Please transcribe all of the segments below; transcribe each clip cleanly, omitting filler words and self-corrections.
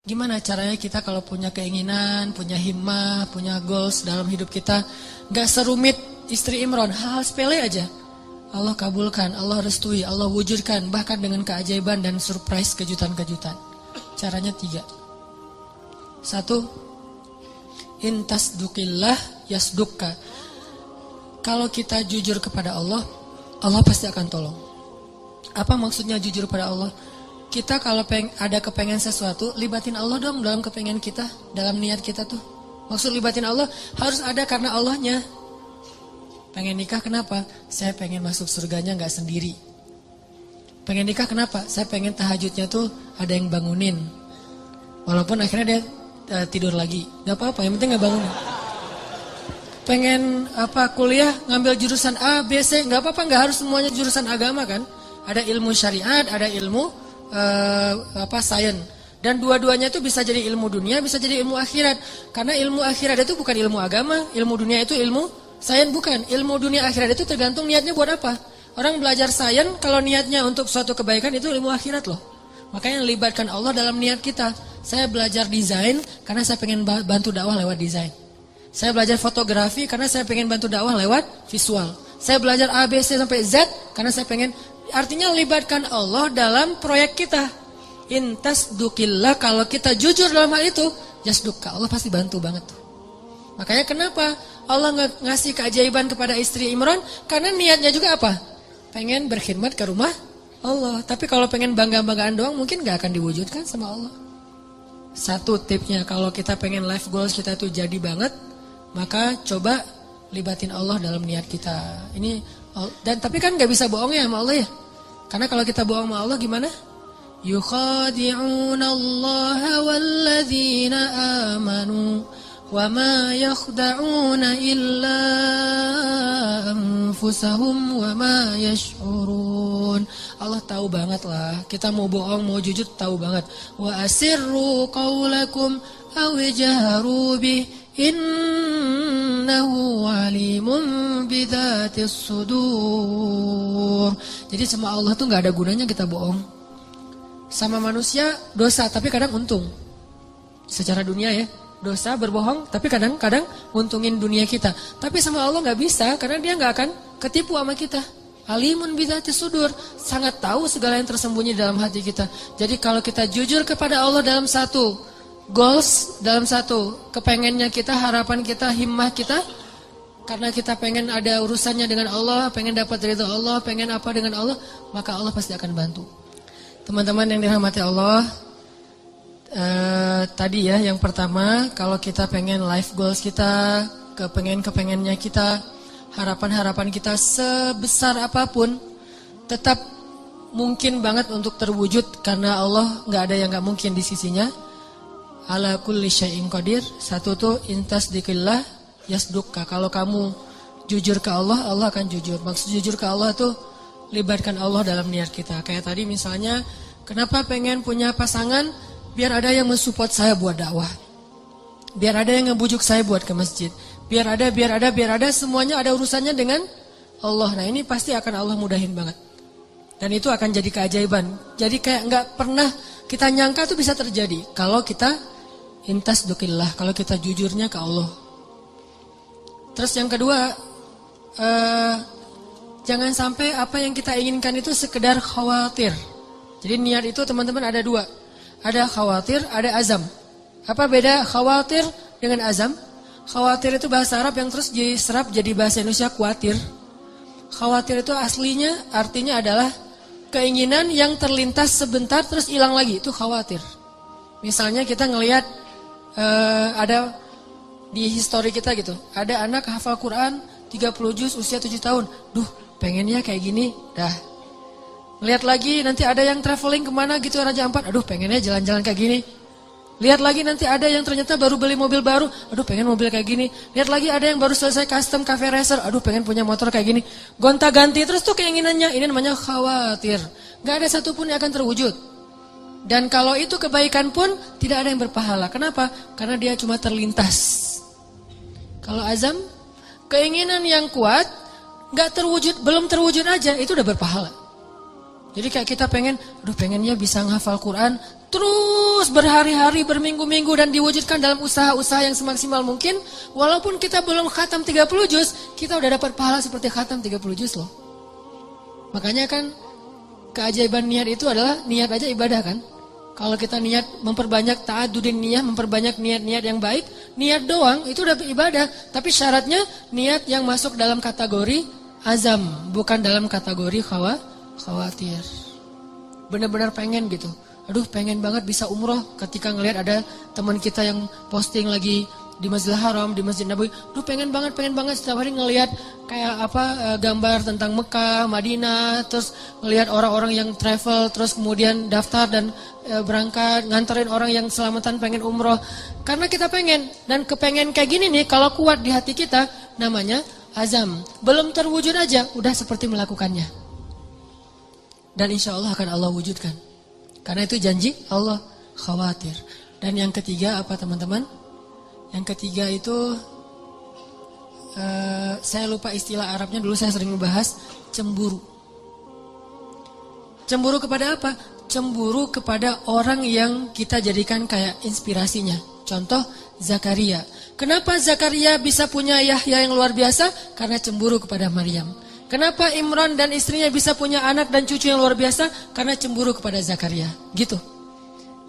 Gimana caranya kita kalau punya keinginan, punya himmah, punya goals dalam hidup kita, gak serumit istri Imran, hal sepele aja. Allah kabulkan, Allah restui, Allah wujudkan, bahkan dengan keajaiban dan surprise kejutan-kejutan. Caranya 3. 1. Intasdukillah yasdukka. Kalau kita jujur kepada Allah, Allah pasti akan tolong. Apa maksudnya jujur pada Allah? Kita kalau ada kepengen sesuatu, libatin Allah dong dalam kepengen kita, dalam niat kita tuh. Maksud libatin Allah harus ada karena Allahnya. Pengen nikah kenapa? Saya pengen masuk surganya gak sendiri. Pengen nikah kenapa? Saya pengen tahajudnya tuh ada yang bangunin. Walaupun akhirnya dia tidur lagi, gak apa-apa, yang penting gak bangunin. Pengen kuliah ngambil jurusan A, B, C, gak apa-apa, gak harus semuanya jurusan agama kan. Ada ilmu syariat, ada ilmu sains, dan dua-duanya itu bisa jadi ilmu dunia, bisa jadi ilmu akhirat. Karena ilmu akhirat itu bukan ilmu agama, ilmu dunia itu ilmu sains bukan. Ilmu dunia akhirat itu tergantung niatnya buat apa. Orang belajar sains kalau niatnya untuk suatu kebaikan itu ilmu akhirat loh. Makanya libatkan Allah dalam niat kita. Saya belajar desain karena saya pengen bantu dakwah lewat desain. Saya belajar fotografi karena saya pengen bantu dakwah lewat visual. Saya belajar A, B, C sampai Z karena saya pengen. Artinya libatkan Allah dalam proyek kita. Intasdukillah, kalau kita jujur dalam hal itu, yasdukka, Allah pasti bantu banget. Makanya kenapa Allah ngasih keajaiban kepada istri Imran? Karena niatnya juga apa? Pengen berkhidmat ke rumah Allah. Tapi kalau pengen bangga-banggaan doang mungkin gak akan diwujudkan sama Allah. 1 tipsnya, kalau kita pengen life goals kita itu jadi banget, maka coba libatin Allah dalam niat kita. Dan tapi kan gak bisa bohong ya sama Allah ya. Karena kalau kita bohong sama Allah gimana? Yukhadi'una Allah walladzina amanu wa ma yakhda'una illa anfusahum wa ma yash'urun. Allah tahu banget lah. Kita mau bohong, mau jujur tahu banget. Wa asirru qawlakum aw jaharu bih innahu alimun bidzatis sudur. Jadi sama Allah tuh gak ada gunanya kita bohong. Sama manusia dosa tapi kadang untung. Secara dunia ya, dosa berbohong tapi kadang-kadang untungin dunia kita. Tapi sama Allah gak bisa karena dia gak akan ketipu sama kita. Alimun bidzatis sudur, sangat tahu segala yang tersembunyi dalam hati kita. Jadi kalau kita jujur kepada Allah dalam satu goals, dalam satu kepengennya kita, harapan kita, himmah kita, karena kita pengen ada urusannya dengan Allah, pengen dapat ridha Allah, pengen apa dengan Allah, maka Allah pasti akan bantu. Teman-teman yang dirahmati Allah, tadi ya yang pertama, kalau kita pengen life goals kita, kepengennya kita, harapan-harapan kita sebesar apapun, tetap mungkin banget untuk terwujud karena Allah nggak ada yang nggak mungkin di sisinya. Ala kulli syai'in qadir. 1 tuh intasdikillah yasdukka. Kalau kamu jujur ke Allah, Allah akan jujur. Maksud jujur ke Allah tuh libatkan Allah dalam niat kita. Kayak tadi misalnya, kenapa pengen punya pasangan? Biar ada yang mensupport saya buat dakwah. Biar ada yang ngebujuk saya buat ke masjid. Biar ada semuanya ada urusannya dengan Allah. Nah, ini pasti akan Allah mudahin banget. Dan itu akan jadi keajaiban. Jadi kayak nggak pernah kita nyangka tuh bisa terjadi kalau kita intasdukillah, kalau kita jujurnya ke Allah. Terus yang kedua, jangan sampai apa yang kita inginkan itu sekedar khawatir. Jadi niat itu teman-teman ada 2. Ada khawatir, ada azam. Apa beda khawatir dengan azam? Khawatir itu bahasa Arab yang terus diserap jadi bahasa Indonesia khawatir. Khawatir itu aslinya artinya adalah keinginan yang terlintas sebentar terus hilang lagi, itu khawatir. Misalnya kita ngelihat ada di histori kita gitu, ada anak hafal Quran 30 juz usia 7 tahun. Duh, pengennya kayak gini, dah. Lihat lagi nanti ada yang traveling kemana gitu Raja Ampat, aduh pengennya jalan-jalan kayak gini. Lihat lagi nanti ada yang ternyata baru beli mobil baru, aduh pengen mobil kayak gini. Lihat lagi ada yang baru selesai custom cafe racer, aduh pengen punya motor kayak gini. Gonta-ganti terus tuh keinginannya, ini namanya khawatir. Gak ada satupun yang akan terwujud. Dan kalau itu kebaikan pun tidak ada yang berpahala. Kenapa? Karena dia cuma terlintas. Kalau azam, keinginan yang kuat, gak terwujud, belum terwujud aja, itu udah berpahala. Jadi kayak kita pengennya bisa menghafal Quran, terus berhari-hari, berminggu-minggu dan diwujudkan dalam usaha-usaha yang semaksimal mungkin. Walaupun kita belum khatam 30 juz, kita udah dapat pahala seperti khatam 30 juz loh. Makanya kan keajaiban niat itu adalah niat aja ibadah kan. Kalau kita niat memperbanyak ta'adudin niyah, memperbanyak niat-niat yang baik, niat doang itu udah ibadah. Tapi syaratnya niat yang masuk dalam kategori azam, bukan dalam kategori khawatir. Benar-benar pengen gitu. Aduh pengen banget bisa umroh ketika ngelihat ada teman kita yang posting lagi di Masjidil Haram, di Masjid Nabawi. Aduh pengen banget setiap hari ngelihat kayak gambar tentang Mekah, Madinah, terus ngelihat orang-orang yang travel, terus kemudian daftar dan berangkat nganterin orang yang selamatan pengen umroh. Karena kita pengen, dan kepengen kayak gini nih kalau kuat di hati kita namanya azam. Belum terwujud aja udah seperti melakukannya. Dan insya Allah akan Allah wujudkan. Karena itu janji Allah, khawatir. Dan yang ketiga apa teman-teman? Yang ketiga itu saya lupa istilah Arabnya, dulu saya sering membahas cemburu. Cemburu kepada apa? Cemburu kepada orang yang kita jadikan kayak inspirasinya. Contoh Zakaria. Kenapa Zakaria bisa punya Yahya yang luar biasa? Karena cemburu kepada Maryam. Kenapa Imran dan istrinya bisa punya anak dan cucu yang luar biasa? Karena cemburu kepada Zakaria. Gitu.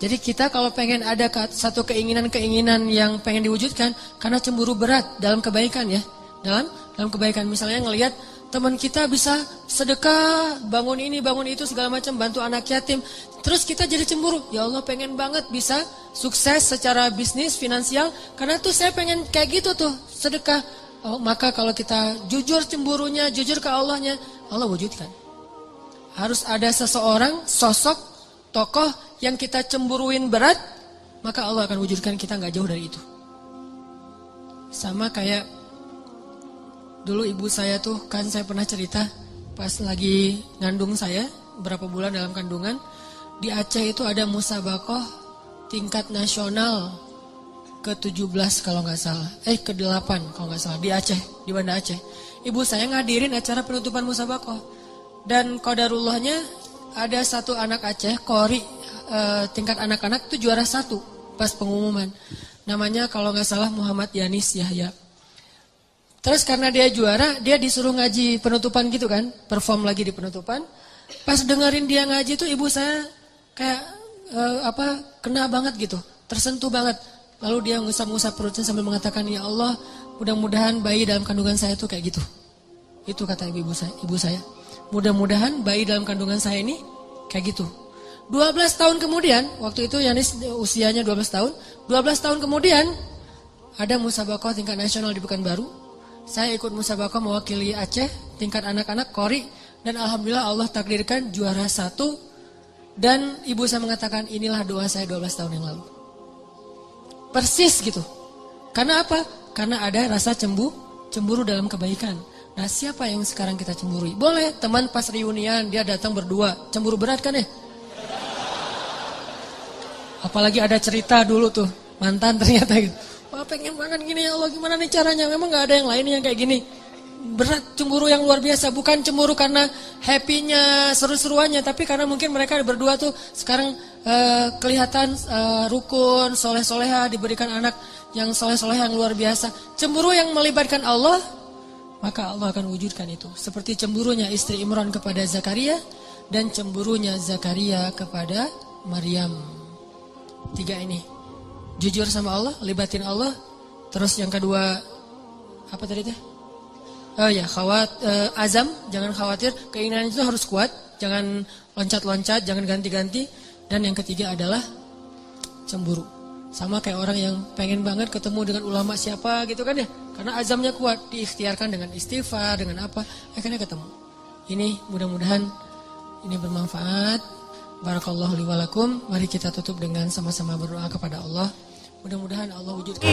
Jadi kita kalau pengen ada satu keinginan-keinginan yang pengen diwujudkan, karena cemburu berat dalam kebaikan ya. Dalam kebaikan misalnya ngelihat teman kita bisa sedekah, bangun ini, bangun itu segala macam, bantu anak yatim. Terus kita jadi cemburu. Ya Allah pengen banget bisa sukses secara bisnis, finansial. Karena tuh saya pengen kayak gitu tuh, sedekah. Oh, maka kalau kita jujur cemburunya, jujur ke Allahnya, Allah wujudkan. Harus ada seseorang, sosok, tokoh yang kita cemburuin berat, maka Allah akan wujudkan kita gak jauh dari itu. Sama kayak dulu ibu saya tuh, kan saya pernah cerita pas lagi ngandung saya, berapa bulan dalam kandungan, di Aceh itu ada musabakoh tingkat nasional ke-17 kalau gak salah, ke-8 kalau gak salah, di Aceh, di Banda Aceh. Ibu saya ngadirin acara penutupan musabakoh, dan qadarullahnya ada satu anak Aceh, Qori, tingkat anak-anak itu juara 1 pas pengumuman. Namanya kalau gak salah Muhammad Yanis Yahya. Terus karena dia juara, dia disuruh ngaji penutupan gitu kan, perform lagi di penutupan. Pas dengerin dia ngaji tuh ibu saya kayak kena banget gitu, tersentuh banget. Lalu dia ngusap-ngusap perutnya sambil mengatakan, ya Allah, mudah-mudahan bayi dalam kandungan saya tuh kayak gitu. Itu kata ibu saya. Mudah-mudahan bayi dalam kandungan saya ini kayak gitu. 12 tahun kemudian, waktu itu Yanis usianya 12 tahun. 12 tahun kemudian ada musabakoh tingkat nasional di Pekanbaru. Saya ikut musabakoh mewakili Aceh tingkat anak-anak Qori, dan alhamdulillah Allah takdirkan juara 1. Dan ibu saya mengatakan, inilah doa saya 12 tahun yang lalu. Persis gitu. Karena apa? Karena ada rasa cemburu dalam kebaikan. Nah, siapa yang sekarang kita cemburui? Boleh teman pas reunian dia datang berdua, cemburu berat kan ya? Apalagi ada cerita dulu tuh, mantan ternyata gitu. Wah pengen banget gini ya Allah, gimana nih caranya? Memang gak ada yang lain yang kayak gini. Berat, cemburu yang luar biasa. Bukan cemburu karena happy-nya, seru-seruannya, tapi karena mungkin mereka berdua tuh sekarang kelihatan rukun, soleh-soleha, diberikan anak yang soleh-soleha yang luar biasa. Cemburu yang melibatkan Allah, maka Allah akan wujudkan itu. Seperti cemburunya istri Imran kepada Zakaria, dan cemburunya Zakaria kepada Maryam. 3 ini. Jujur sama Allah, libatin Allah. Terus yang kedua, apa tadi teh? Azam, jangan khawatir. Keinginan itu harus kuat, jangan loncat-loncat, jangan ganti-ganti. Dan yang ketiga adalah cemburu. Sama kayak orang yang pengen banget ketemu dengan ulama siapa gitu kan ya. Karena azamnya kuat, diikhtiarkan dengan istighfar, dengan apa, akhirnya ketemu. Ini mudah-mudahan ini bermanfaat. Barakallahu li wa lakum. Mari kita tutup dengan sama-sama berdoa kepada Allah. Mudah-mudahan Allah wujudkan.